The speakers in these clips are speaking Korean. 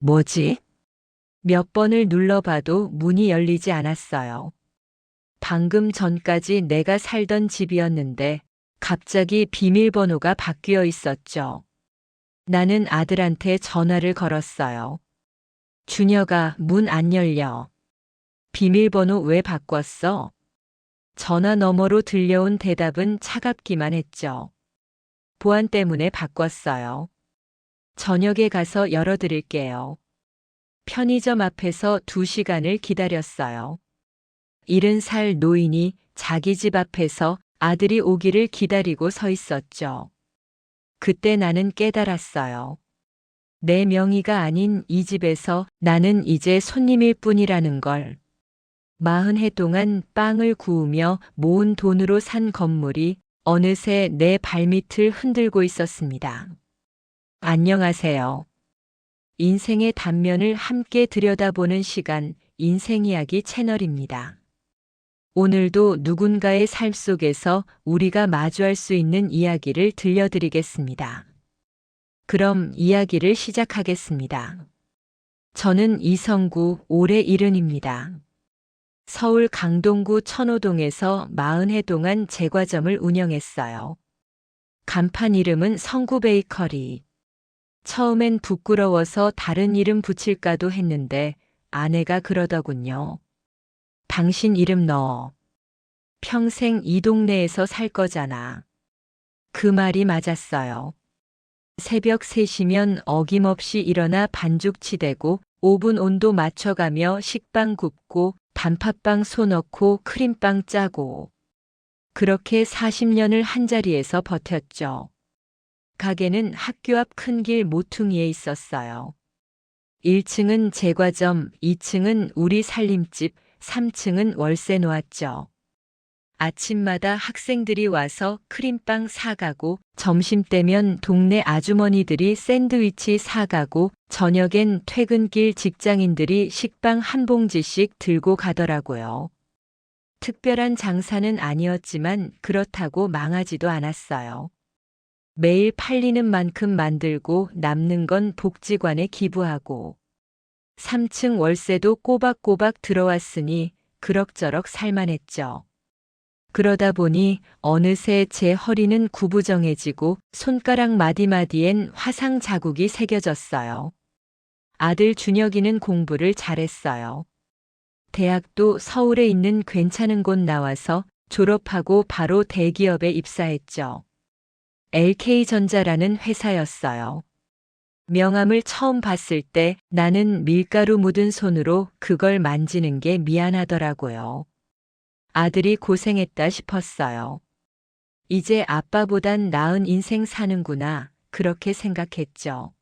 뭐지? 몇 번을 눌러봐도 문이 열리지 않았어요. 방금 전까지 내가 살던 집이었는데 갑자기 비밀번호가 바뀌어 있었죠. 나는 아들한테 전화를 걸었어요. 준혁아, 문 안 열려. 비밀번호 왜 바꿨어? 전화 너머로 들려온 대답은 차갑기만 했죠. 보안 때문에 바꿨어요. 저녁에 가서 열어드릴게요. 편의점 앞에서 2시간을 기다렸어요. 70살 노인이 자기 집 앞에서 아들이 오기를 기다리고 서 있었죠. 그때 나는 깨달았어요. 내 명의가 아닌 이 집에서 나는 이제 손님일 뿐이라는 걸. 40해 동안 빵을 구우며 모은 돈으로 산 건물이 어느새 내 발밑을 흔들고 있었습니다. 안녕하세요. 인생의 단면을 함께 들여다보는 시간, 인생이야기 채널입니다. 오늘도 누군가의 삶 속에서 우리가 마주할 수 있는 이야기를 들려드리겠습니다. 그럼 이야기를 시작하겠습니다. 저는 이성구 올해 70입니다. 서울 강동구 천호동에서 40해 동안 제과점을 운영했어요. 간판 이름은 성구 베이커리. 처음엔 부끄러워서 다른 이름 붙일까도 했는데 아내가 그러더군요. 당신 이름 넣어. 평생 이 동네에서 살 거잖아. 그 말이 맞았어요. 새벽 3시면 어김없이 일어나 반죽 치대고 오븐 온도 맞춰가며 식빵 굽고 단팥빵 소 넣고 크림빵 짜고. 그렇게 40년을 한자리에서 버텼죠. 가게는 학교 앞 큰 길 모퉁이에 있었어요. 1층은 제과점, 2층은 우리 살림집, 3층은 월세 놓았죠. 아침마다 학생들이 와서 크림빵 사가고 점심때면 동네 아주머니들이 샌드위치 사가고 저녁엔 퇴근길 직장인들이 식빵 한 봉지씩 들고 가더라고요. 특별한 장사는 아니었지만 그렇다고 망하지도 않았어요. 매일 팔리는 만큼 만들고 남는 건 복지관에 기부하고 3층 월세도 꼬박꼬박 들어왔으니 그럭저럭 살만했죠. 그러다 보니 어느새 제 허리는 구부정해지고 손가락 마디마디엔 화상 자국이 새겨졌어요. 아들 준혁이는 공부를 잘했어요. 대학도 서울에 있는 괜찮은 곳 나와서 졸업하고 바로 대기업에 입사했죠. LK전자라는 회사였어요. 명함을 처음 봤을 때 나는 밀가루 묻은 손으로 그걸 만지는 게 미안하더라고요. 아들이 고생했다 싶었어요. 이제 아빠보단 나은 인생 사는구나, 그렇게 생각했죠.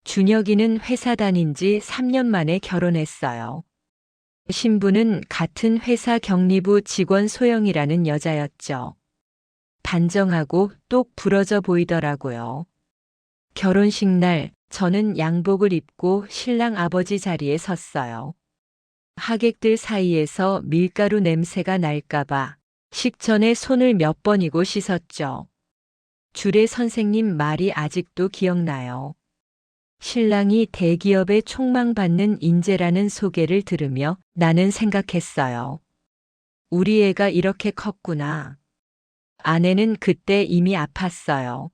준혁이는 회사 다닌 지 3년 만에 결혼했어요. 신부는 같은 회사 경리부 직원 소영이라는 여자였죠. 단정하고 똑 부러져 보이더라고요. 결혼식 날 저는 양복을 입고 신랑 아버지 자리에 섰어요. 하객들 사이에서 밀가루 냄새가 날까봐 식전에 손을 몇 번이고 씻었죠. 주례 선생님 말이 아직도 기억나요. 신랑이 대기업에 촉망받는 인재라는 소개를 들으며 나는 생각했어요. 우리 애가 이렇게 컸구나. 아내는 그때 이미 아팠어요.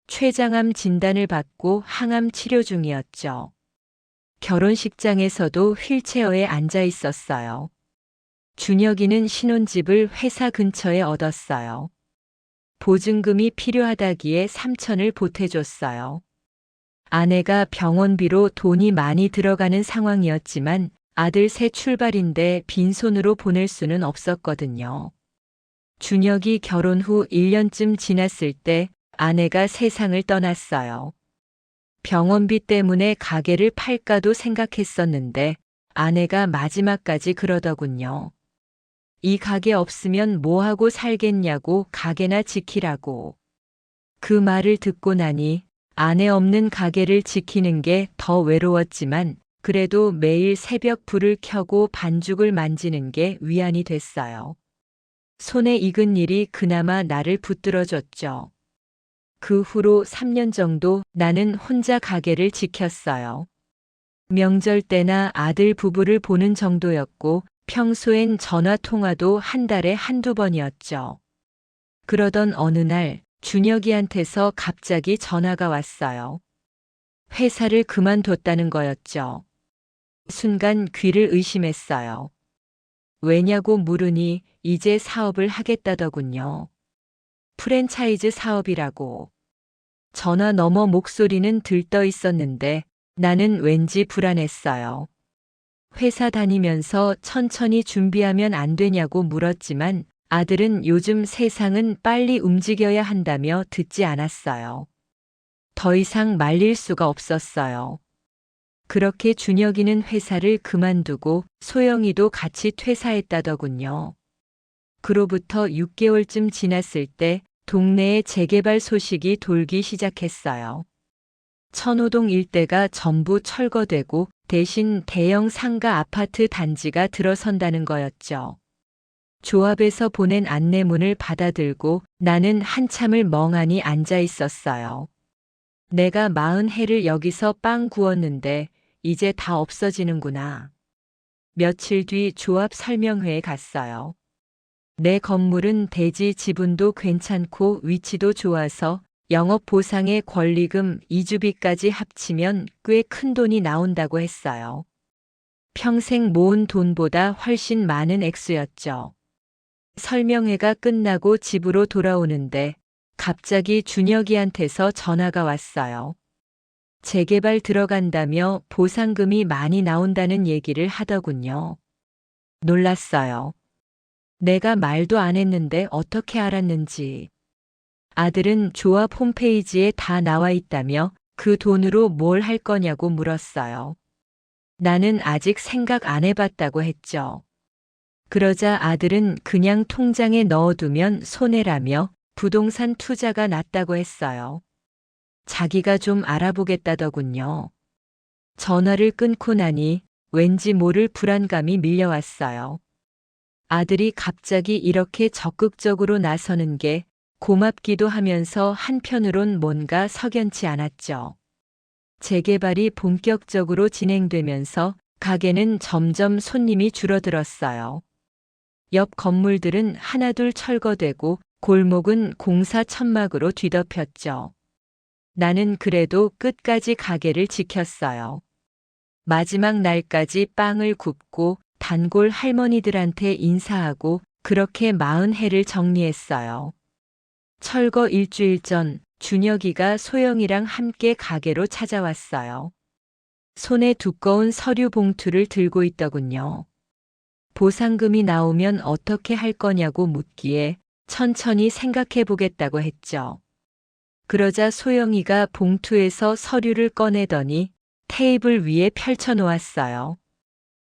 췌장암 진단을 받고 항암 치료 중이었죠. 결혼식장에서도 휠체어에 앉아 있었어요. 준혁이는 신혼집을 회사 근처에 얻었어요. 보증금이 필요하다기에 3천을 보태줬어요. 아내가 병원비로 돈이 많이 들어가는 상황이었지만 아들 새 출발인데 빈손으로 보낼 수는 없었거든요. 준혁이 결혼 후 1년쯤 지났을 때 아내가 세상을 떠났어요. 병원비 때문에 가게를 팔까도 생각했었는데 아내가 마지막까지 그러더군요. 이 가게 없으면 뭐하고 살겠냐고 가게나 지키라고. 그 말을 듣고 나니 아내 없는 가게를 지키는 게 더 외로웠지만 그래도 매일 새벽 불을 켜고 반죽을 만지는 게 위안이 됐어요. 손에 익은 일이 그나마 나를 붙들어줬죠. 그 후로 3년 정도 나는 혼자 가게를 지켰어요. 명절 때나 아들 부부를 보는 정도였고 평소엔 전화 통화도 한 달에 한두 번이었죠. 그러던 어느 날 준혁이한테서 갑자기 전화가 왔어요. 회사를 그만뒀다는 거였죠. 순간 귀를 의심했어요. 왜냐고 물으니 이제 사업을 하겠다더군요. 프랜차이즈 사업이라고. 전화 너머 목소리는 들떠 있었는데 나는 왠지 불안했어요. 회사 다니면서 천천히 준비하면 안 되냐고 물었지만 아들은 요즘 세상은 빨리 움직여야 한다며 듣지 않았어요. 더 이상 말릴 수가 없었어요. 그렇게 준혁이는 회사를 그만두고 소영이도 같이 퇴사했다더군요. 그로부터 6개월쯤 지났을 때 동네에 재개발 소식이 돌기 시작했어요. 천호동 일대가 전부 철거되고 대신 대형 상가 아파트 단지가 들어선다는 거였죠. 조합에서 보낸 안내문을 받아들고 나는 한참을 멍하니 앉아 있었어요. 내가 40해를 여기서 빵 구웠는데 이제 다 없어지는구나. 며칠 뒤 조합 설명회에 갔어요. 내 건물은 대지 지분도 괜찮고 위치도 좋아서 영업 보상의 권리금 이주비까지 합치면 꽤 큰 돈이 나온다고 했어요. 평생 모은 돈보다 훨씬 많은 액수였죠. 설명회가 끝나고 집으로 돌아오는데 갑자기 준혁이한테서 전화가 왔어요. 재개발 들어간다며 보상금이 많이 나온다는 얘기를 하더군요. 놀랐어요. 내가 말도 안 했는데 어떻게 알았는지. 아들은 조합 홈페이지에 다 나와 있다며 그 돈으로 뭘 할 거냐고 물었어요. 나는 아직 생각 안 해봤다고 했죠. 그러자 아들은 그냥 통장에 넣어두면 손해라며 부동산 투자가 낫다고 했어요. 자기가 좀 알아보겠다더군요. 전화를 끊고 나니 왠지 모를 불안감이 밀려왔어요. 아들이 갑자기 이렇게 적극적으로 나서는 게 고맙기도 하면서 한편으론 뭔가 석연치 않았죠. 재개발이 본격적으로 진행되면서 가게는 점점 손님이 줄어들었어요. 옆 건물들은 하나둘 철거되고 골목은 공사 천막으로 뒤덮였죠. 나는 그래도 끝까지 가게를 지켰어요. 마지막 날까지 빵을 굽고 단골 할머니들한테 인사하고 그렇게 40해를 정리했어요. 철거 일주일 전 준혁이가 소영이랑 함께 가게로 찾아왔어요. 손에 두꺼운 서류 봉투를 들고 있더군요. 보상금이 나오면 어떻게 할 거냐고 묻기에 천천히 생각해 보겠다고 했죠. 그러자 소영이가 봉투에서 서류를 꺼내더니 테이블 위에 펼쳐 놓았어요.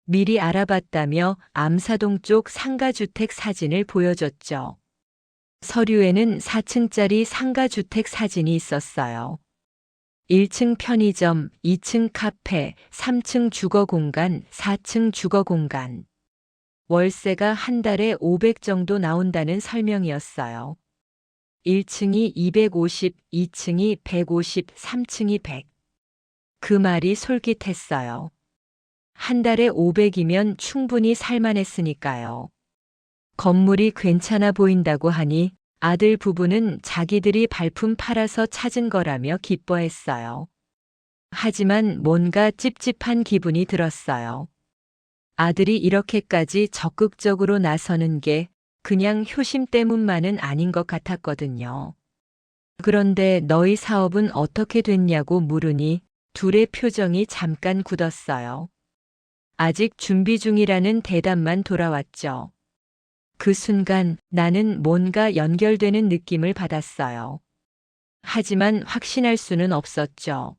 미리 알아봤다며 암사동 쪽 상가주택 사진을 보여줬죠. 서류에는 4층짜리 상가주택 사진이 있었어요. 1층 편의점, 2층 카페, 3층 주거공간, 4층 주거공간. 월세가 한 달에 500 정도 나온다는 설명이었어요. 1층이 250, 2층이 150, 3층이 100. 그 말이 솔깃했어요. 한 달에 500이면 충분히 살만했으니까요. 건물이 괜찮아 보인다고 하니 아들 부부는 자기들이 발품 팔아서 찾은 거라며 기뻐했어요. 하지만 뭔가 찝찝한 기분이 들었어요. 아들이 이렇게까지 적극적으로 나서는 게 그냥 효심 때문만은 아닌 것 같았거든요. 그런데 너희 사업은 어떻게 됐냐고 물으니 둘의 표정이 잠깐 굳었어요. 아직 준비 중이라는 대답만 돌아왔죠. 그 순간 나는 뭔가 연결되는 느낌을 받았어요. 하지만 확신할 수는 없었죠.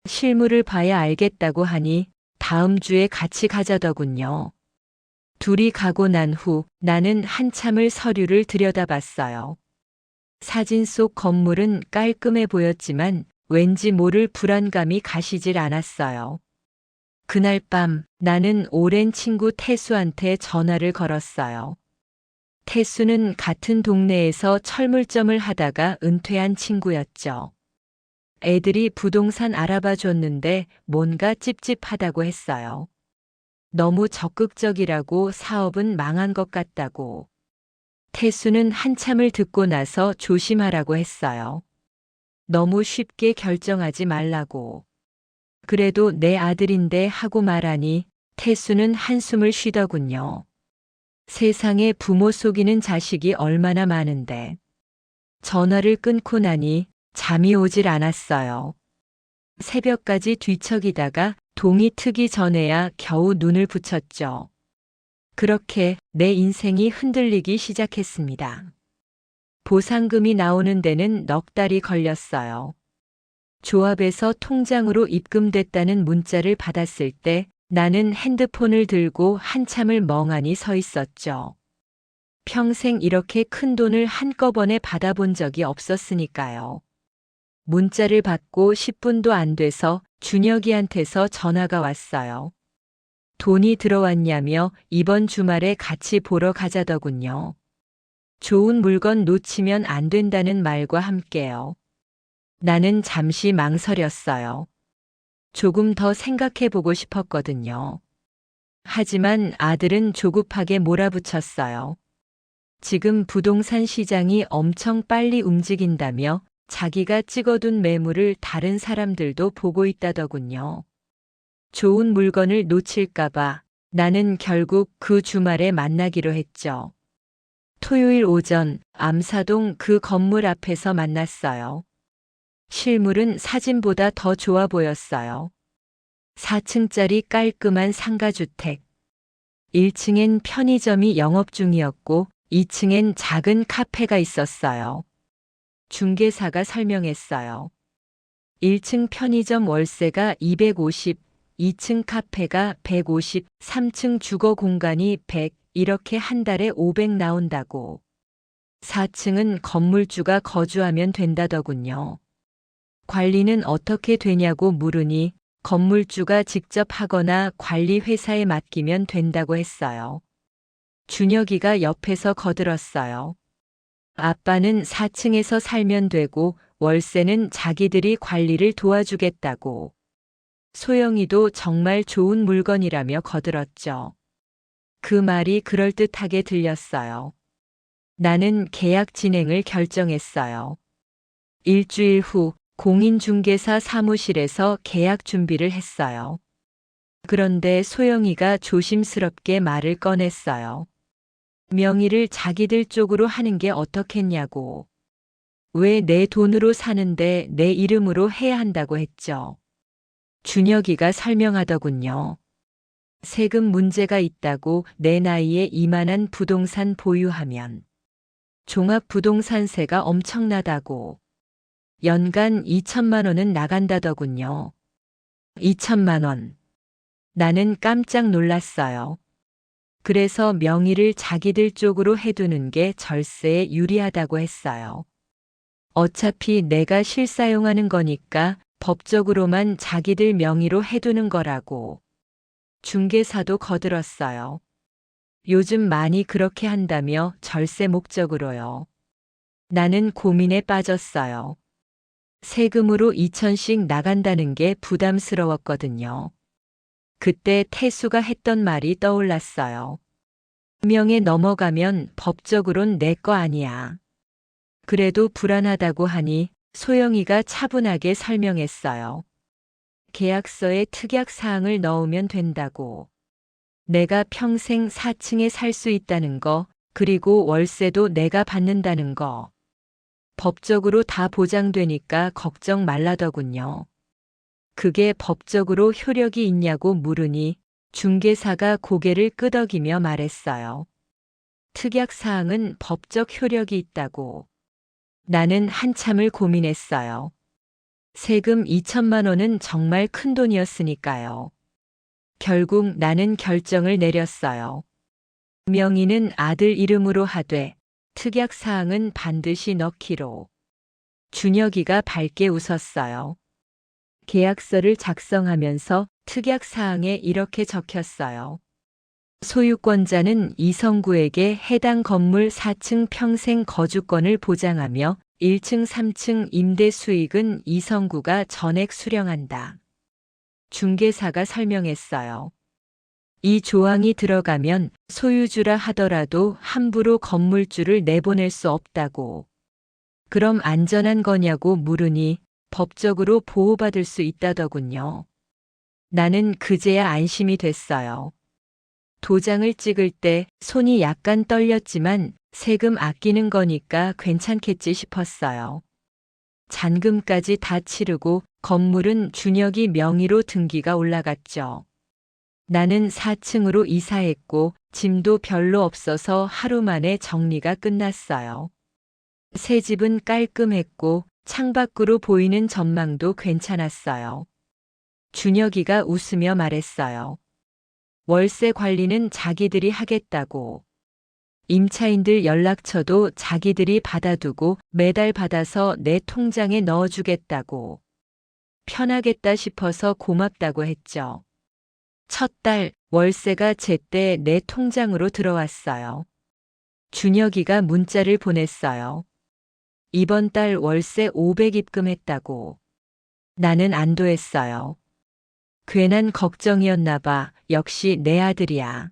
실물을 봐야 알겠다고 하니 다음 주에 같이 가자더군요. 둘이 가고 난 후 나는 한참을 서류를 들여다봤어요. 사진 속 건물은 깔끔해 보였지만 왠지 모를 불안감이 가시질 않았어요. 그날 밤 나는 오랜 친구 태수한테 전화를 걸었어요. 태수는 같은 동네에서 철물점을 하다가 은퇴한 친구였죠. 애들이 부동산 알아봐 줬는데 뭔가 찝찝하다고 했어요. 너무 적극적이라고 사업은 망한 것 같다고. 태수는 한참을 듣고 나서 조심하라고 했어요. 너무 쉽게 결정하지 말라고. 그래도 내 아들인데 하고 말하니 태수는 한숨을 쉬더군요. 세상에 부모 속이는 자식이 얼마나 많은데. 전화를 끊고 나니 잠이 오질 않았어요. 새벽까지 뒤척이다가 동이 트기 전에야 겨우 눈을 붙였죠. 그렇게 내 인생이 흔들리기 시작했습니다. 보상금이 나오는 데는 넉 달이 걸렸어요. 조합에서 통장으로 입금됐다는 문자를 받았을 때 나는 핸드폰을 들고 한참을 멍하니 서 있었죠. 평생 이렇게 큰 돈을 한꺼번에 받아본 적이 없었으니까요. 문자를 받고 10분도 안 돼서 준혁이한테서 전화가 왔어요. 돈이 들어왔냐며 이번 주말에 같이 보러 가자더군요. 좋은 물건 놓치면 안 된다는 말과 함께요. 나는 잠시 망설였어요. 조금 더 생각해 보고 싶었거든요. 하지만 아들은 조급하게 몰아붙였어요. 지금 부동산 시장이 엄청 빨리 움직인다며 자기가 찍어둔 매물을 다른 사람들도 보고 있다더군요. 좋은 물건을 놓칠까봐 나는 결국 그 주말에 만나기로 했죠. 토요일 오전 암사동 그 건물 앞에서 만났어요. 실물은 사진보다 더 좋아 보였어요. 4층짜리 깔끔한 상가주택. 1층엔 편의점이 영업 중이었고 2층엔 작은 카페가 있었어요. 중개사가 설명했어요. 1층 편의점 월세가 250, 2층 카페가 150, 3층 주거 공간이 100, 이렇게 한 달에 500 나온다고. 4층은 건물주가 거주하면 된다더군요. 관리는 어떻게 되냐고 물으니 건물주가 직접 하거나 관리회사에 맡기면 된다고 했어요. 준혁이가 옆에서 거들었어요. 아빠는 4층에서 살면 되고 월세는 자기들이 관리를 도와주겠다고. 소영이도 정말 좋은 물건이라며 거들었죠. 그 말이 그럴듯하게 들렸어요. 나는 계약 진행을 결정했어요. 일주일 후 공인중개사 사무실에서 계약 준비를 했어요. 그런데 소영이가 조심스럽게 말을 꺼냈어요. 명의를 자기들 쪽으로 하는 게 어떻겠냐고. 왜 내 돈으로 사는데 내 이름으로 해야 한다고 했죠. 준혁이가 설명하더군요. 세금 문제가 있다고 내 나이에 이만한 부동산 보유하면. 종합부동산세가 엄청나다고. 연간 2천만 원은 나간다더군요. 2천만 원. 나는 깜짝 놀랐어요. 그래서 명의를 자기들 쪽으로 해두는 게 절세에 유리하다고 했어요. 어차피 내가 실사용하는 거니까 법적으로만 자기들 명의로 해두는 거라고. 중개사도 거들었어요. 요즘 많이 그렇게 한다며 절세 목적으로요. 나는 고민에 빠졌어요. 세금으로 2천씩 나간다는 게 부담스러웠거든요. 그때 태수가 했던 말이 떠올랐어요. 명에 넘어가면 법적으론 내 거 아니야. 그래도 불안하다고 하니 소영이가 차분하게 설명했어요. 계약서에 특약 사항을 넣으면 된다고. 내가 평생 4층에 살 수 있다는 거, 그리고 월세도 내가 받는다는 거. 법적으로 다 보장되니까 걱정 말라더군요. 그게 법적으로 효력이 있냐고 물으니 중개사가 고개를 끄덕이며 말했어요. 특약사항은 법적 효력이 있다고. 나는 한참을 고민했어요. 세금 2천만 원은 정말 큰 돈이었으니까요. 결국 나는 결정을 내렸어요. 명의는 아들 이름으로 하되 특약사항은 반드시 넣기로. 준혁이가 밝게 웃었어요. 계약서를 작성하면서 특약사항에 이렇게 적혔어요. 소유권자는 이성구에게 해당 건물 4층 평생 거주권을 보장하며 1층 3층 임대 수익은 이성구가 전액 수령한다. 중개사가 설명했어요. 이 조항이 들어가면 소유주라 하더라도 함부로 건물주를 내보낼 수 없다고. 그럼 안전한 거냐고 물으니 법적으로 보호받을 수 있다더군요. 나는 그제야 안심이 됐어요. 도장을 찍을 때 손이 약간 떨렸지만 세금 아끼는 거니까 괜찮겠지 싶었어요. 잔금까지 다 치르고 건물은 준혁이 명의로 등기가 올라갔죠. 나는 4층으로 이사했고 짐도 별로 없어서 하루 만에 정리가 끝났어요. 새 집은 깔끔했고 창밖으로 보이는 전망도 괜찮았어요. 준혁이가 웃으며 말했어요. 월세 관리는 자기들이 하겠다고. 임차인들 연락처도 자기들이 받아두고 매달 받아서 내 통장에 넣어주겠다고. 편하겠다 싶어서 고맙다고 했죠. 첫 달 월세가 제때 내 통장으로 들어왔어요. 준혁이가 문자를 보냈어요. 이번 달 월세 500 입금했다고. 나는 안도했어요. 괜한 걱정이었나 봐. 역시 내 아들이야.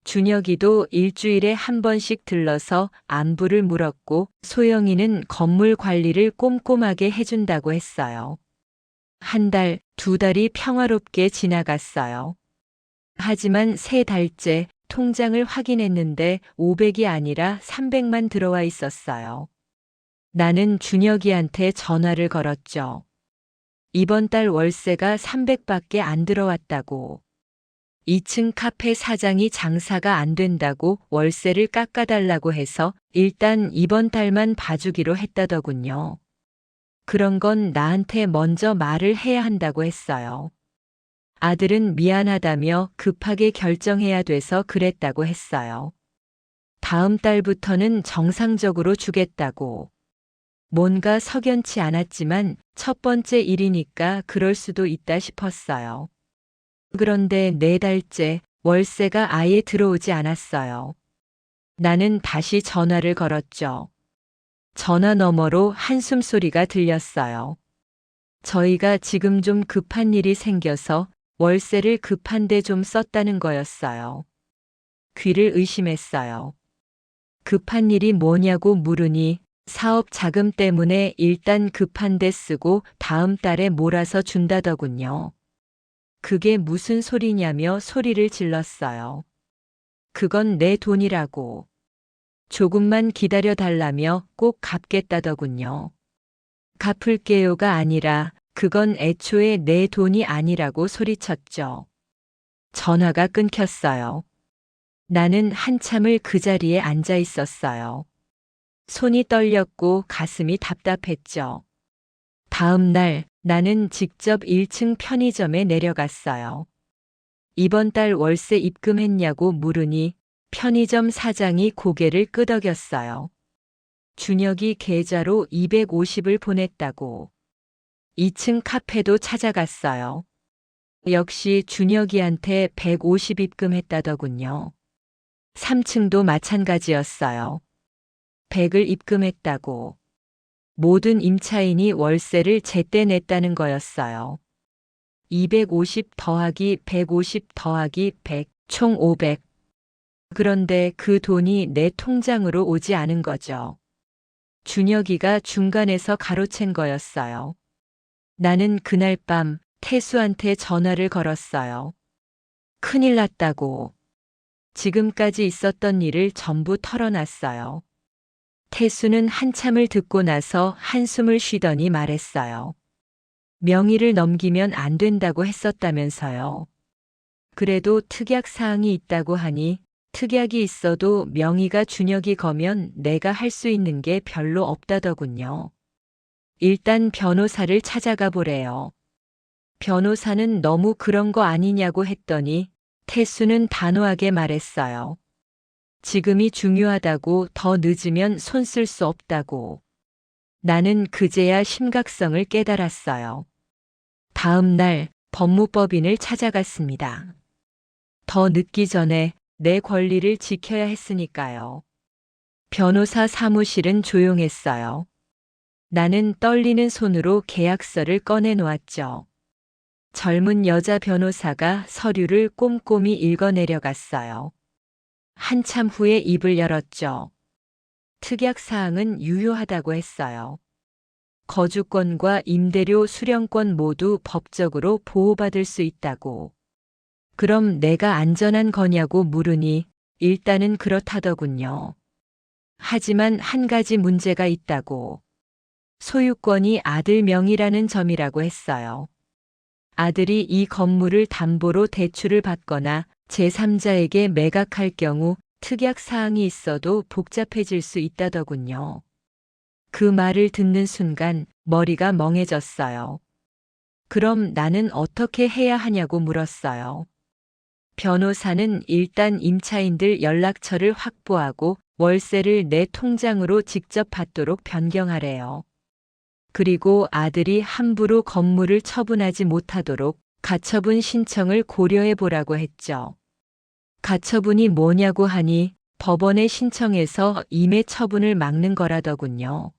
준혁이도 일주일에 한 번씩 들러서 안부를 물었고 소영이는 건물 관리를 꼼꼼하게 해준다고 했어요. 한 달, 두 달이 평화롭게 지나갔어요. 하지만 세 달째 통장을 확인했는데 500이 아니라 300만 들어와 있었어요. 나는 준혁이한테 전화를 걸었죠. 이번 달 월세가 300밖에 안 들어왔다고. 2층 카페 사장이 장사가 안 된다고 월세를 깎아달라고 해서 일단 이번 달만 봐주기로 했다더군요. 그런 건 나한테 먼저 말을 해야 한다고 했어요. 아들은 미안하다며 급하게 결정해야 돼서 그랬다고 했어요. 다음 달부터는 정상적으로 주겠다고. 뭔가 석연치 않았지만 첫 번째 일이니까 그럴 수도 있다 싶었어요. 그런데 네 달째 월세가 아예 들어오지 않았어요. 나는 다시 전화를 걸었죠. 전화 너머로 한숨 소리가 들렸어요. 저희가 지금 좀 급한 일이 생겨서 월세를 급한데 좀 썼다는 거였어요. 귀를 의심했어요. 급한 일이 뭐냐고 물으니 사업 자금 때문에 일단 급한데 쓰고 다음 달에 몰아서 준다더군요. 그게 무슨 소리냐며 소리를 질렀어요. 그건 내 돈이라고. 조금만 기다려 달라며 꼭 갚겠다더군요. 갚을게요가 아니라 그건 애초에 내 돈이 아니라고 소리쳤죠. 전화가 끊겼어요. 나는 한참을 그 자리에 앉아 있었어요. 손이 떨렸고 가슴이 답답했죠. 다음 날 나는 직접 1층 편의점에 내려갔어요. 이번 달 월세 입금했냐고 물으니 편의점 사장이 고개를 끄덕였어요. 준혁이 계좌로 250을 보냈다고. 2층 카페도 찾아갔어요. 역시 준혁이한테 150 입금했다더군요. 3층도 마찬가지였어요. 100을 입금했다고. 모든 임차인이 월세를 제때 냈다는 거였어요. 250 더하기 150 더하기 100, 총 500. 그런데 그 돈이 내 통장으로 오지 않은 거죠. 준혁이가 중간에서 가로챈 거였어요. 나는 그날 밤 태수한테 전화를 걸었어요. 큰일 났다고. 지금까지 있었던 일을 전부 털어놨어요. 태수는 한참을 듣고 나서 한숨을 쉬더니 말했어요. 명의를 넘기면 안 된다고 했었다면서요. 그래도 특약 사항이 있다고 하니 특약이 있어도 명의가 준혁이 거면 내가 할 수 있는 게 별로 없다더군요. 일단 변호사를 찾아가 보래요. 변호사는 너무 그런 거 아니냐고 했더니 태수는 단호하게 말했어요. 지금이 중요하다고 더 늦으면 손 쓸 수 없다고. 나는 그제야 심각성을 깨달았어요. 다음 날 법무법인을 찾아갔습니다. 더 늦기 전에 내 권리를 지켜야 했으니까요. 변호사 사무실은 조용했어요. 나는 떨리는 손으로 계약서를 꺼내 놓았죠. 젊은 여자 변호사가 서류를 꼼꼼히 읽어 내려갔어요. 한참 후에 입을 열었죠. 특약사항은 유효하다고 했어요. 거주권과 임대료 수령권 모두 법적으로 보호받을 수 있다고. 그럼 내가 안전한 거냐고 물으니 일단은 그렇다더군요. 하지만 한 가지 문제가 있다고. 소유권이 아들 명의라는 점이라고 했어요. 아들이 이 건물을 담보로 대출을 받거나 제3자에게 매각할 경우 특약 사항이 있어도 복잡해질 수 있다더군요. 그 말을 듣는 순간 머리가 멍해졌어요. 그럼 나는 어떻게 해야 하냐고 물었어요. 변호사는 일단 임차인들 연락처를 확보하고 월세를 내 통장으로 직접 받도록 변경하래요. 그리고 아들이 함부로 건물을 처분하지 못하도록 가처분 신청을 고려해 보라고 했죠. 가처분이 뭐냐고 하니 법원에 신청해서 임의 처분을 막는 거라더군요.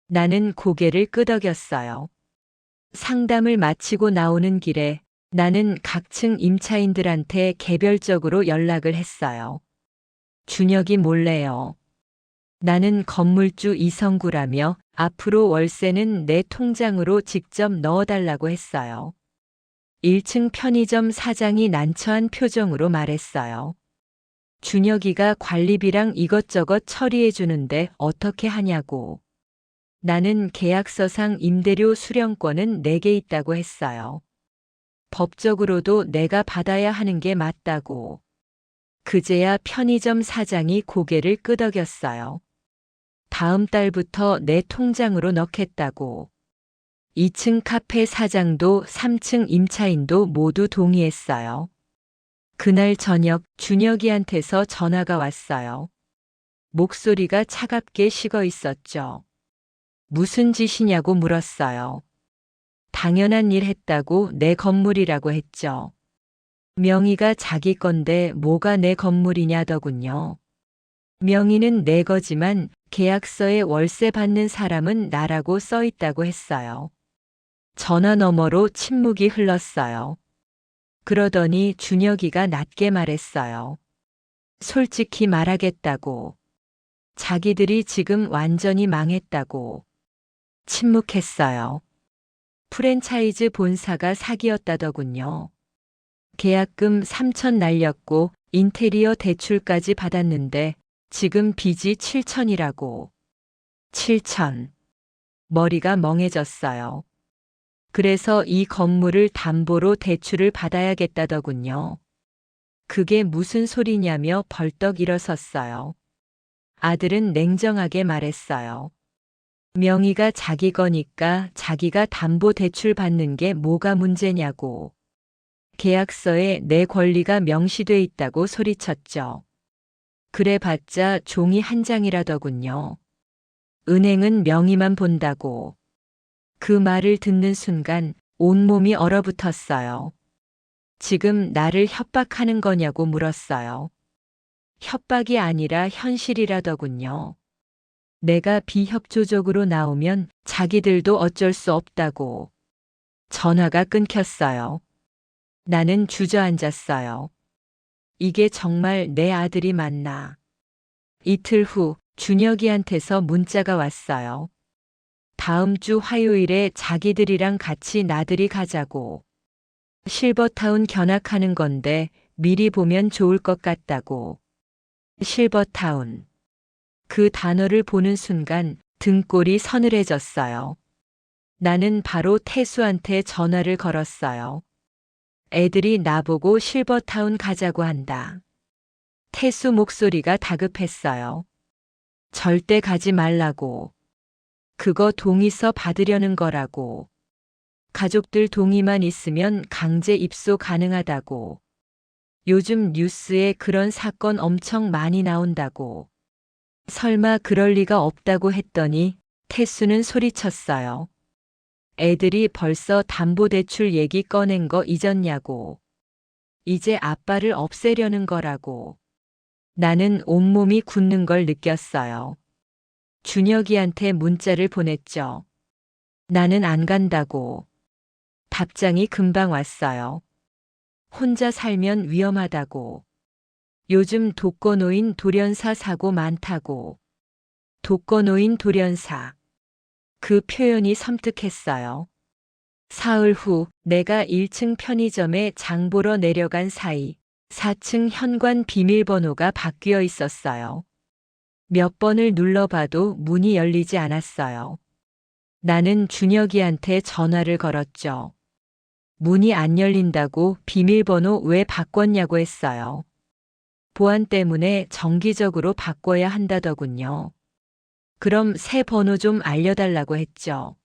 나는 고개를 끄덕였어요. 상담을 마치고 나오는 길에 나는 각층 임차인들한테 개별적으로 연락을 했어요. 준혁이 몰래요. 나는 건물주 이성구라며 앞으로 월세는 내 통장으로 직접 넣어달라고 했어요. 1층 편의점 사장이 난처한 표정으로 말했어요. 준혁이가 관리비랑 이것저것 처리해 주는데 어떻게 하냐고. 나는 계약서상 임대료 수령권은 내게 있다고 했어요. 법적으로도 내가 받아야 하는 게 맞다고. 그제야 편의점 사장이 고개를 끄덕였어요. 다음 달부터 내 통장으로 넣겠다고. 2층 카페 사장도 3층 임차인도 모두 동의했어요. 그날 저녁 준혁이한테서 전화가 왔어요. 목소리가 차갑게 식어 있었죠. 무슨 짓이냐고 물었어요. 당연한 일 했다고 내 건물이라고 했죠. 명의가 자기 건데 뭐가 내 건물이냐더군요. 명의는 내 거지만 계약서에 월세 받는 사람은 나라고 써 있다고 했어요. 전화 너머로 침묵이 흘렀어요. 그러더니 준혁이가 낮게 말했어요. 솔직히 말하겠다고. 자기들이 지금 완전히 망했다고. 침묵했어요. 프랜차이즈 본사가 사기였다더군요. 계약금 3천 날렸고 인테리어 대출까지 받았는데 지금 빚이 7천이라고. 7천. 머리가 멍해졌어요. 그래서 이 건물을 담보로 대출을 받아야겠다더군요. 그게 무슨 소리냐며 벌떡 일어섰어요. 아들은 냉정하게 말했어요. 명의가 자기 거니까 자기가 담보 대출 받는 게 뭐가 문제냐고. 계약서에 내 권리가 명시돼 있다고 소리쳤죠. 그래봤자 종이 한 장이라더군요. 은행은 명의만 본다고. 그 말을 듣는 순간 온몸이 얼어붙었어요. 지금 나를 협박하는 거냐고 물었어요. 협박이 아니라 현실이라더군요. 내가 비협조적으로 나오면 자기들도 어쩔 수 없다고. 전화가 끊겼어요. 나는 주저앉았어요. 이게 정말 내 아들이 맞나. 이틀 후 준혁이한테서 문자가 왔어요. 다음 주 화요일에 자기들이랑 같이 나들이 가자고. 실버타운 견학하는 건데 미리 보면 좋을 것 같다고. 실버타운. 그 단어를 보는 순간 등골이 서늘해졌어요. 나는 바로 태수한테 전화를 걸었어요. 애들이 나보고 실버타운 가자고 한다. 태수 목소리가 다급했어요. 절대 가지 말라고. 그거 동의서 받으려는 거라고. 가족들 동의만 있으면 강제 입소 가능하다고. 요즘 뉴스에 그런 사건 엄청 많이 나온다고. 설마 그럴 리가 없다고 했더니 태수는 소리쳤어요. 애들이 벌써 담보대출 얘기 꺼낸 거 잊었냐고. 이제 아빠를 없애려는 거라고. 나는 온몸이 굳는 걸 느꼈어요. 준혁이한테 문자를 보냈죠. 나는 안 간다고. 답장이 금방 왔어요. 혼자 살면 위험하다고. 요즘 독거노인 돌연사 사고 많다고. 독거노인 돌연사. 그 표현이 섬뜩했어요. 사흘 후 내가 1층 편의점에 장 보러 내려간 사이 4층 현관 비밀번호가 바뀌어 있었어요. 몇 번을 눌러봐도 문이 열리지 않았어요. 나는 준혁이한테 전화를 걸었죠. 문이 안 열린다고 비밀번호 왜 바꿨냐고 했어요. 보안 때문에 정기적으로 바꿔야 한다더군요. 그럼 새 번호 좀 알려달라고 했죠.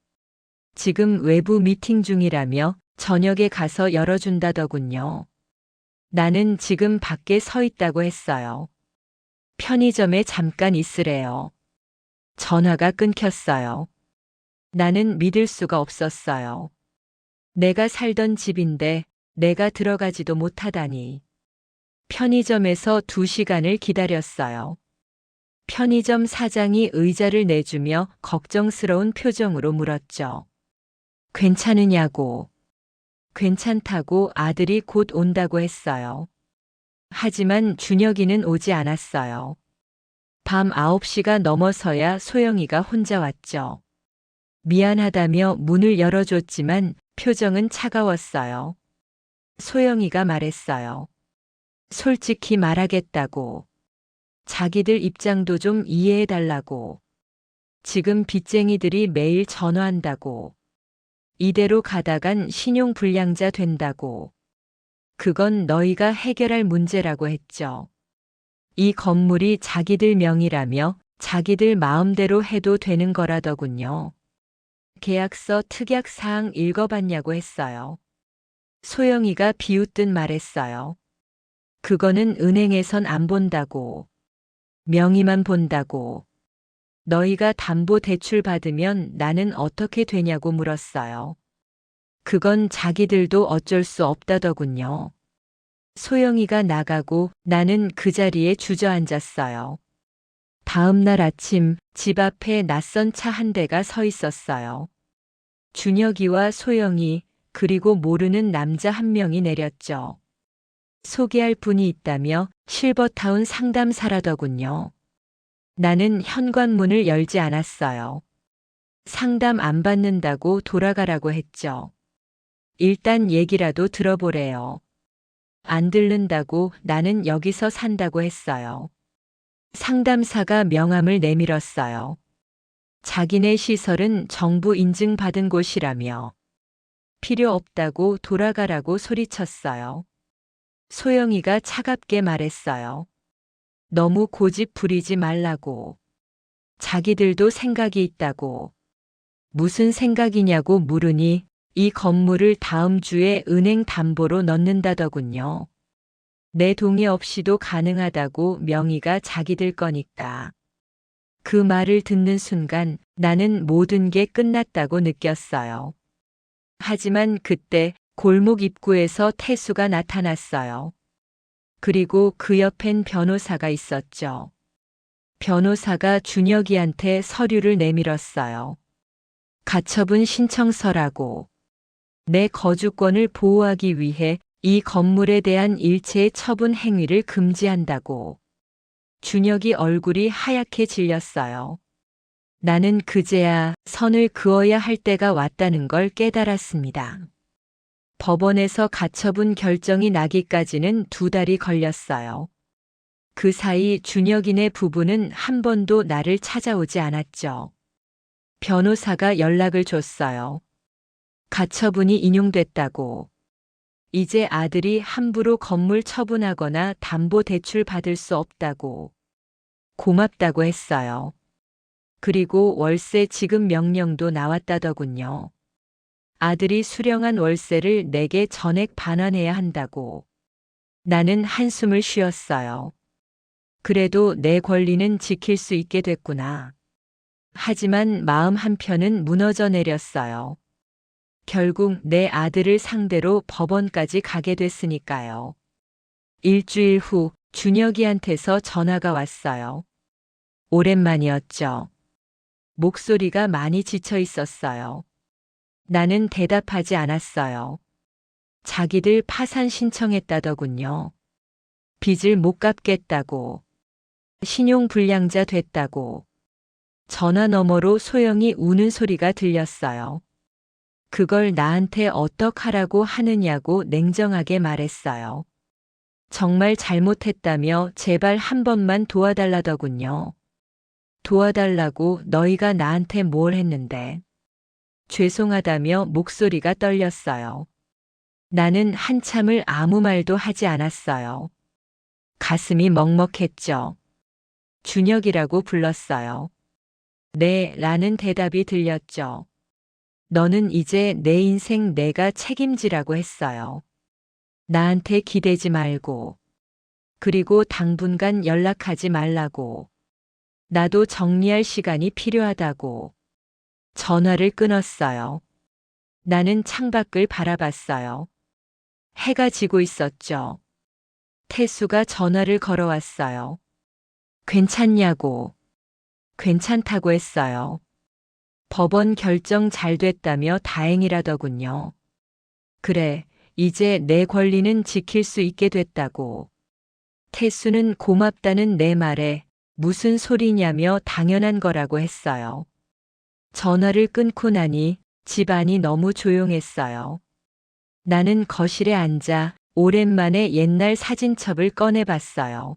지금 외부 미팅 중이라며 저녁에 가서 열어준다더군요. 나는 지금 밖에 서 있다고 했어요. 편의점에 잠깐 있으래요. 전화가 끊겼어요. 나는 믿을 수가 없었어요. 내가 살던 집인데 내가 들어가지도 못하다니. 편의점에서 2시간을 기다렸어요. 편의점 사장이 의자를 내주며 걱정스러운 표정으로 물었죠. 괜찮으냐고. 괜찮다고 아들이 곧 온다고 했어요. 하지만 준혁이는 오지 않았어요. 밤 9시가 넘어서야 소영이가 혼자 왔죠. 미안하다며 문을 열어줬지만 표정은 차가웠어요. 소영이가 말했어요. 솔직히 말하겠다고. 자기들 입장도 좀 이해해달라고. 지금 빚쟁이들이 매일 전화한다고. 이대로 가다간 신용불량자 된다고. 그건 너희가 해결할 문제라고 했죠. 이 건물이 자기들 명의라며 자기들 마음대로 해도 되는 거라더군요. 계약서 특약 사항 읽어봤냐고 했어요. 소영이가 비웃듯 말했어요. 그거는 은행에선 안 본다고. 명의만 본다고. 너희가 담보 대출 받으면 나는 어떻게 되냐고 물었어요. 그건 자기들도 어쩔 수 없다더군요. 소영이가 나가고 나는 그 자리에 주저앉았어요. 다음 날 아침 집 앞에 낯선 차 한 대가 서 있었어요. 준혁이와 소영이 그리고 모르는 남자 한 명이 내렸죠. 소개할 분이 있다며 실버타운 상담사라더군요. 나는 현관문을 열지 않았어요. 상담 안 받는다고 돌아가라고 했죠. 일단 얘기라도 들어보래요. 안 들른다고 나는 여기서 산다고 했어요. 상담사가 명함을 내밀었어요. 자기네 시설은 정부 인증받은 곳이라며 필요 없다고 돌아가라고 소리쳤어요. 소영이가 차갑게 말했어요. 너무 고집 부리지 말라고. 자기들도 생각이 있다고. 무슨 생각이냐고 물으니 이 건물을 다음 주에 은행 담보로 넣는다더군요. 내 동의 없이도 가능하다고 명의가 자기들 거니까. 그 말을 듣는 순간 나는 모든 게 끝났다고 느꼈어요. 하지만 그때 골목 입구에서 태수가 나타났어요. 그리고 그 옆엔 변호사가 있었죠. 변호사가 준혁이한테 서류를 내밀었어요. 가처분 신청서라고. 내 거주권을 보호하기 위해 이 건물에 대한 일체의 처분 행위를 금지한다고. 준혁이 얼굴이 하얗게 질렸어요. 나는 그제야 선을 그어야 할 때가 왔다는 걸 깨달았습니다. 법원에서 가처분 결정이 나기까지는 2달이 걸렸어요. 그 사이 준혁이네 부부는 한 번도 나를 찾아오지 않았죠. 변호사가 연락을 줬어요. 가처분이 인용됐다고. 이제 아들이 함부로 건물 처분하거나 담보 대출 받을 수 없다고. 고맙다고 했어요. 그리고 월세 지급 명령도 나왔다더군요. 아들이 수령한 월세를 내게 전액 반환해야 한다고. 나는 한숨을 쉬었어요. 그래도 내 권리는 지킬 수 있게 됐구나. 하지만 마음 한편은 무너져 내렸어요. 결국 내 아들을 상대로 법원까지 가게 됐으니까요. 일주일 후 준혁이한테서 전화가 왔어요. 오랜만이었죠. 목소리가 많이 지쳐 있었어요. 나는 대답하지 않았어요. 자기들 파산 신청했다더군요. 빚을 못 갚겠다고. 신용불량자 됐다고. 전화 너머로 소영이 우는 소리가 들렸어요. 그걸 나한테 어떡하라고 하느냐고 냉정하게 말했어요. 정말 잘못했다며 제발 한 번만 도와달라더군요. 도와달라고 너희가 나한테 뭘 했는데. 죄송하다며 목소리가 떨렸어요. 나는 한참을 아무 말도 하지 않았어요. 가슴이 먹먹했죠. 준혁이라고 불렀어요. 네, 라는 대답이 들렸죠. 너는 이제 내 인생 내가 책임지라고 했어요. 나한테 기대지 말고. 그리고 당분간 연락하지 말라고. 나도 정리할 시간이 필요하다고. 전화를 끊었어요. 나는 창밖을 바라봤어요. 해가 지고 있었죠. 태수가 전화를 걸어왔어요. 괜찮냐고. 괜찮다고 했어요. 법원 결정 잘 됐다며 다행이라더군요. 그래, 이제 내 권리는 지킬 수 있게 됐다고. 태수는 고맙다는 내 말에 무슨 소리냐며 당연한 거라고 했어요. 전화를 끊고 나니 집안이 너무 조용했어요. 나는 거실에 앉아 오랜만에 옛날 사진첩을 꺼내봤어요.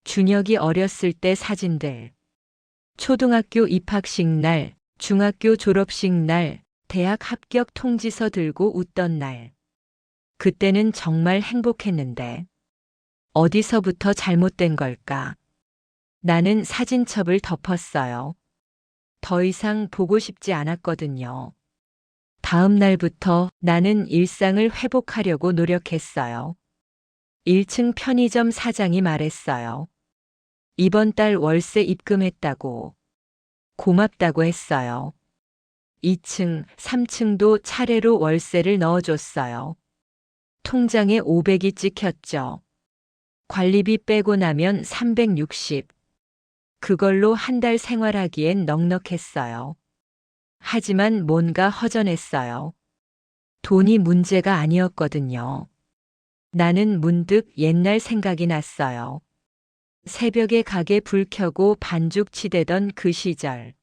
준혁이 어렸을 때 사진들. 초등학교 입학식 날, 중학교 졸업식 날, 대학 합격 통지서 들고 웃던 날. 그때는 정말 행복했는데. 어디서부터 잘못된 걸까? 나는 사진첩을 덮었어요. 더 이상 보고 싶지 않았거든요. 다음 날부터 나는 일상을 회복하려고 노력했어요. 1층 편의점 사장이 말했어요. 이번 달 월세 입금했다고. 고맙다고 했어요. 2층, 3층도 차례로 월세를 넣어줬어요. 통장에 500이 찍혔죠. 관리비 빼고 나면 360. 그걸로 한 달 생활하기엔 넉넉했어요. 하지만 뭔가 허전했어요. 돈이 문제가 아니었거든요. 나는 문득 옛날 생각이 났어요. 새벽에 가게 불 켜고 반죽 치대던 그 시절.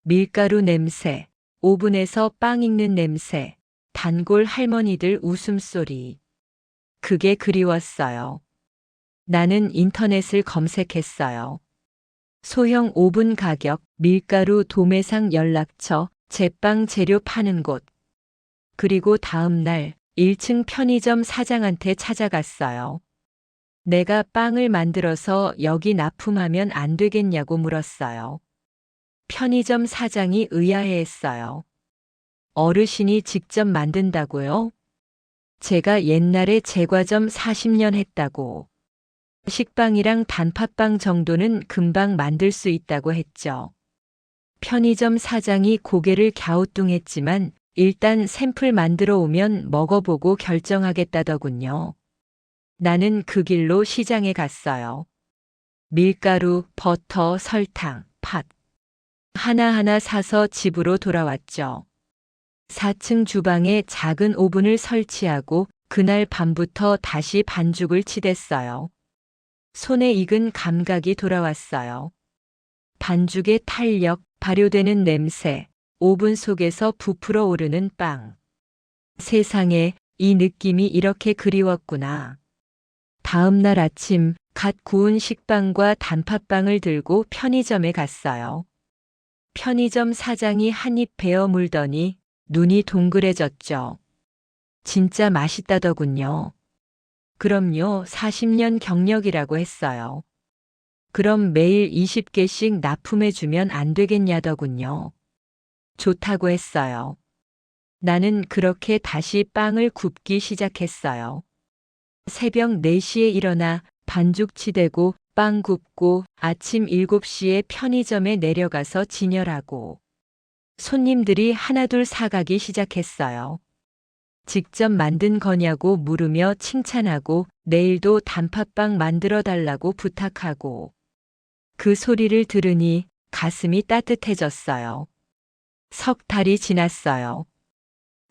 밀가루 냄새, 오븐에서 빵 익는 냄새, 단골 할머니들 웃음소리. 그게 그리웠어요. 나는 인터넷을 검색했어요. 소형 오븐 가격, 밀가루 도매상 연락처, 제빵 재료 파는 곳. 그리고 다음 날 1층 편의점 사장한테 찾아갔어요. 내가 빵을 만들어서 여기 납품하면 안 되겠냐고 물었어요. 편의점 사장이 의아해했어요. 어르신이 직접 만든다고요? 제가 옛날에 제과점 40년 했다고. 식빵이랑 단팥빵 정도는 금방 만들 수 있다고 했죠. 편의점 사장이 고개를 갸우뚱했지만 일단 샘플 만들어 오면 먹어보고 결정하겠다더군요. 나는 그 길로 시장에 갔어요. 밀가루, 버터, 설탕, 팥. 하나하나 사서 집으로 돌아왔죠. 4층 주방에 작은 오븐을 설치하고 그날 밤부터 다시 반죽을 치댔어요. 손에 익은 감각이 돌아왔어요. 반죽의 탄력, 발효되는 냄새, 오븐 속에서 부풀어 오르는 빵. 세상에 이 느낌이 이렇게 그리웠구나. 다음 날 아침 갓 구운 식빵과 단팥빵을 들고 편의점에 갔어요. 편의점 사장이 한 입 베어 물더니 눈이 동그래졌죠. 진짜 맛있다더군요. 그럼요, 40년 경력이라고 했어요. 그럼 매일 20개씩 납품해주면 안 되겠냐더군요. 좋다고 했어요. 나는 그렇게 다시 빵을 굽기 시작했어요. 새벽 4시에 일어나 반죽 치대고 빵 굽고 아침 7시에 편의점에 내려가서 진열하고 손님들이 하나둘 사가기 시작했어요. 직접 만든 거냐고 물으며 칭찬하고 내일도 단팥빵 만들어 달라고 부탁하고 그 소리를 들으니 가슴이 따뜻해졌어요. 석 달이 지났어요.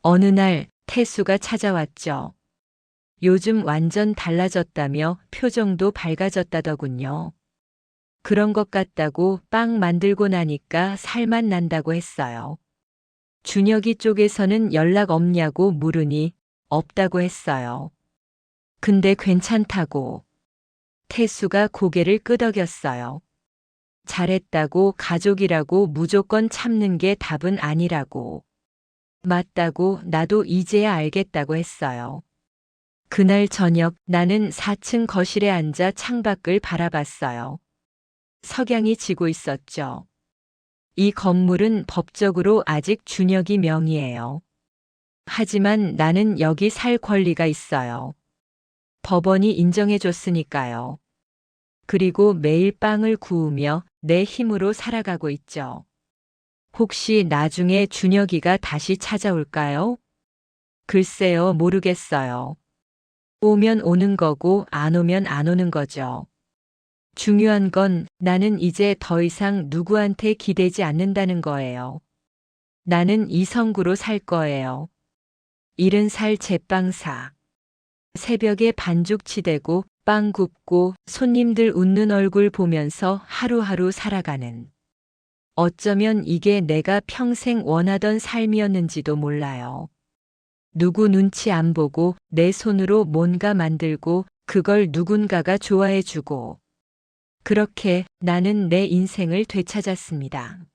어느 날 태수가 찾아왔죠. 요즘 완전 달라졌다며 표정도 밝아졌다더군요. 그런 것 같다고 빵 만들고 나니까 살만 난다고 했어요. 준혁이 쪽에서는 연락 없냐고 물으니 없다고 했어요. 근데 괜찮다고. 태수가 고개를 끄덕였어요. 잘했다고 가족이라고 무조건 참는 게 답은 아니라고. 맞다고 나도 이제야 알겠다고 했어요. 그날 저녁 나는 4층 거실에 앉아 창밖을 바라봤어요. 석양이 지고 있었죠. 이 건물은 법적으로 아직 준혁이 명의예요. 하지만 나는 여기 살 권리가 있어요. 법원이 인정해줬으니까요. 그리고 매일 빵을 구우며 내 힘으로 살아가고 있죠. 혹시 나중에 준혁이가 다시 찾아올까요? 글쎄요, 모르겠어요. 오면 오는 거고 안 오면 안 오는 거죠. 중요한 건 나는 이제 더 이상 누구한테 기대지 않는다는 거예요. 나는 이성구로 살 거예요. 70살 제빵사. 새벽에 반죽 치대고 빵 굽고 손님들 웃는 얼굴 보면서 하루하루 살아가는. 어쩌면 이게 내가 평생 원하던 삶이었는지도 몰라요. 누구 눈치 안 보고 내 손으로 뭔가 만들고 그걸 누군가가 좋아해 주고. 그렇게 나는 내 인생을 되찾았습니다.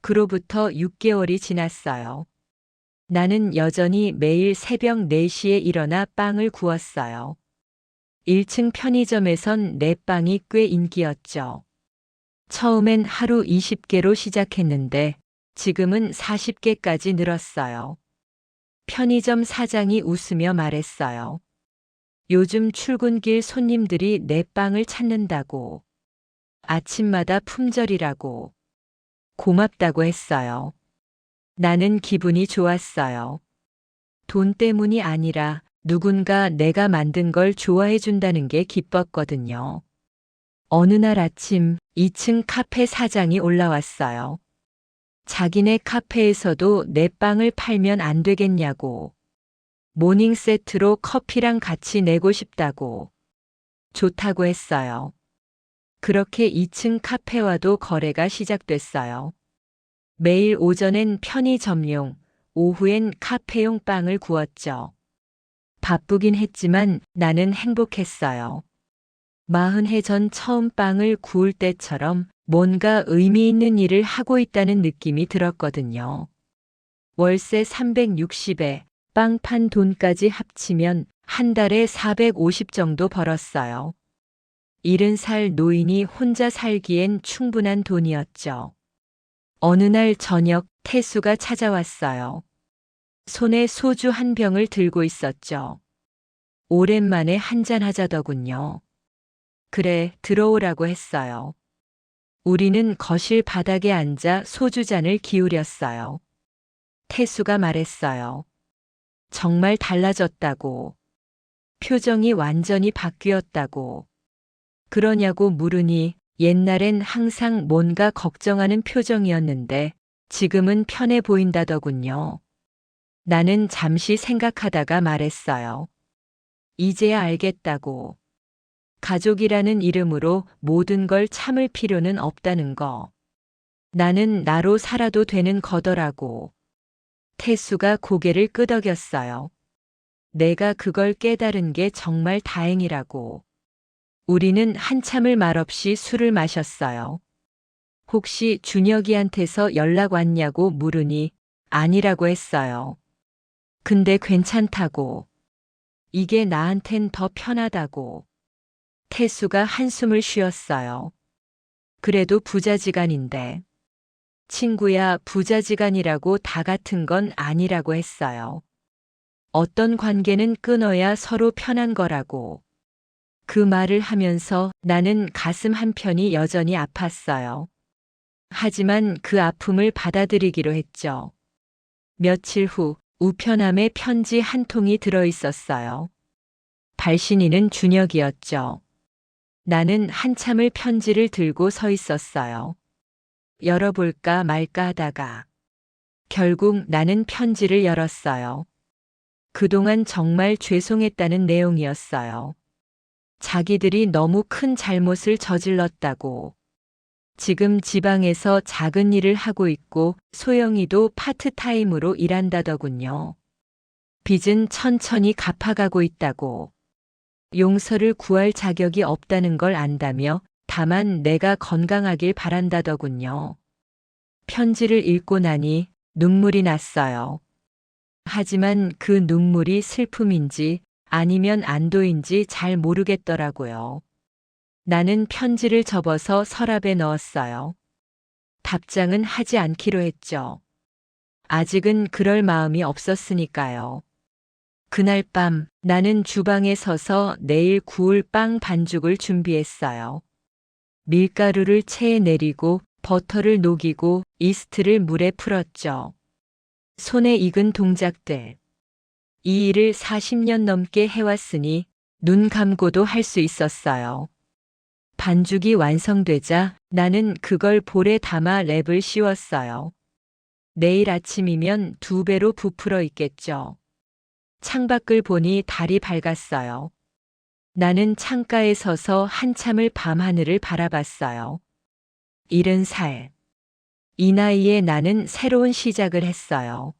그로부터 6개월이 지났어요. 나는 여전히 매일 새벽 4시에 일어나 빵을 구웠어요. 1층 편의점에선 내 빵이 꽤 인기였죠. 처음엔 하루 20개로 시작했는데 지금은 40개까지 늘었어요. 편의점 사장이 웃으며 말했어요. 요즘 출근길 손님들이 내 빵을 찾는다고. 아침마다 품절이라고. 고맙다고 했어요. 나는 기분이 좋았어요. 돈 때문이 아니라 누군가 내가 만든 걸 좋아해 준다는 게 기뻤거든요. 어느 날 아침 2층 카페 사장이 올라왔어요. 자기네 카페에서도 내 빵을 팔면 안 되겠냐고. 모닝 세트로 커피랑 같이 내고 싶다고. 좋다고 했어요. 그렇게 2층 카페와도 거래가 시작됐어요. 매일 오전엔 편의점용, 오후엔 카페용 빵을 구웠죠. 바쁘긴 했지만 나는 행복했어요. 40해 전 처음 빵을 구울 때처럼 뭔가 의미 있는 일을 하고 있다는 느낌이 들었거든요. 월세 360에 빵 판 돈까지 합치면 한 달에 450 정도 벌었어요. 70살 노인이 혼자 살기엔 충분한 돈이었죠. 어느 날 저녁 태수가 찾아왔어요. 손에 소주 한 병을 들고 있었죠. 오랜만에 한잔하자더군요. 그래, 들어오라고 했어요. 우리는 거실 바닥에 앉아 소주잔을 기울였어요. 태수가 말했어요. 정말 달라졌다고. 표정이 완전히 바뀌었다고. 그러냐고 물으니 옛날엔 항상 뭔가 걱정하는 표정이었는데 지금은 편해 보인다더군요. 나는 잠시 생각하다가 말했어요. 이제야 알겠다고. 가족이라는 이름으로 모든 걸 참을 필요는 없다는 거. 나는 나로 살아도 되는 거더라고. 태수가 고개를 끄덕였어요. 내가 그걸 깨달은 게 정말 다행이라고. 우리는 한참을 말없이 술을 마셨어요. 혹시 준혁이한테서 연락 왔냐고 물으니 아니라고 했어요. 근데 괜찮다고. 이게 나한텐 더 편하다고. 태수가 한숨을 쉬었어요. 그래도 부자지간인데. 친구야, 부자지간이라고 다 같은 건 아니라고 했어요. 어떤 관계는 끊어야 서로 편한 거라고. 그 말을 하면서 나는 가슴 한편이 여전히 아팠어요. 하지만 그 아픔을 받아들이기로 했죠. 며칠 후 우편함에 편지 한 통이 들어 있었어요. 발신인은 준혁이었죠. 나는 한참을 편지를 들고 서 있었어요. 열어볼까 말까 하다가 결국 나는 편지를 열었어요. 그동안 정말 죄송했다는 내용이었어요. 자기들이 너무 큰 잘못을 저질렀다고. 지금 지방에서 작은 일을 하고 있고 소영이도 파트타임으로 일한다더군요. 빚은 천천히 갚아가고 있다고. 용서를 구할 자격이 없다는 걸 안다며 다만 내가 건강하길 바란다더군요. 편지를 읽고 나니 눈물이 났어요. 하지만 그 눈물이 슬픔인지 아니면 안도인지 잘 모르겠더라고요. 나는 편지를 접어서 서랍에 넣었어요. 답장은 하지 않기로 했죠. 아직은 그럴 마음이 없었으니까요. 그날 밤 나는 주방에 서서 내일 구울 빵 반죽을 준비했어요. 밀가루를 체에 내리고 버터를 녹이고 이스트를 물에 풀었죠. 손에 익은 동작들. 이 일을 40년 넘게 해왔으니 눈 감고도 할 수 있었어요. 반죽이 완성되자 나는 그걸 볼에 담아 랩을 씌웠어요. 내일 아침이면 2배로 부풀어 있겠죠. 창밖을 보니 달이 밝았어요. 나는 창가에 서서 한참을 밤하늘을 바라봤어요. 70살. 이 나이에 나는 새로운 시작을 했어요.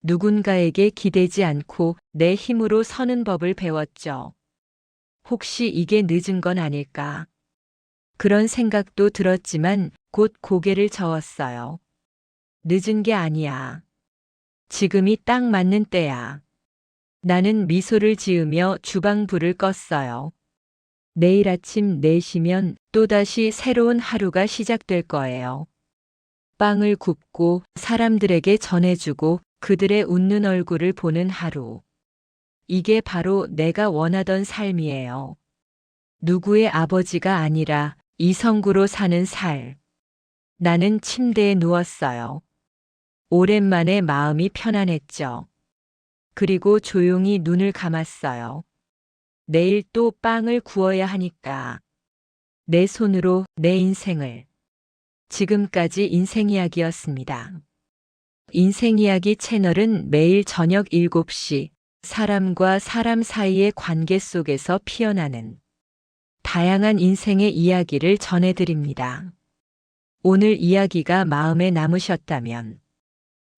누군가에게 기대지 않고 내 힘으로 서는 법을 배웠죠. 혹시 이게 늦은 건 아닐까? 그런 생각도 들었지만 곧 고개를 저었어요. 늦은 게 아니야. 지금이 딱 맞는 때야. 나는 미소를 지으며 주방 불을 껐어요. 내일 아침 4시면 또다시 새로운 하루가 시작될 거예요. 빵을 굽고 사람들에게 전해주고 그들의 웃는 얼굴을 보는 하루. 이게 바로 내가 원하던 삶이에요. 누구의 아버지가 아니라 이성구로 사는 살. 나는 침대에 누웠어요. 오랜만에 마음이 편안했죠. 그리고 조용히 눈을 감았어요. 내일 또 빵을 구워야 하니까. 내 손으로 내 인생을. 지금까지 인생이야기였습니다. 인생이야기 채널은 매일 저녁 7시 사람과 사람 사이의 관계 속에서 피어나는 다양한 인생의 이야기를 전해드립니다. 오늘 이야기가 마음에 남으셨다면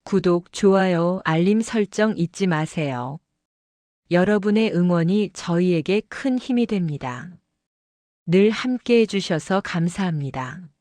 구독, 좋아요, 알림 설정 잊지 마세요. 여러분의 응원이 저희에게 큰 힘이 됩니다. 늘 함께 해주셔서 감사합니다.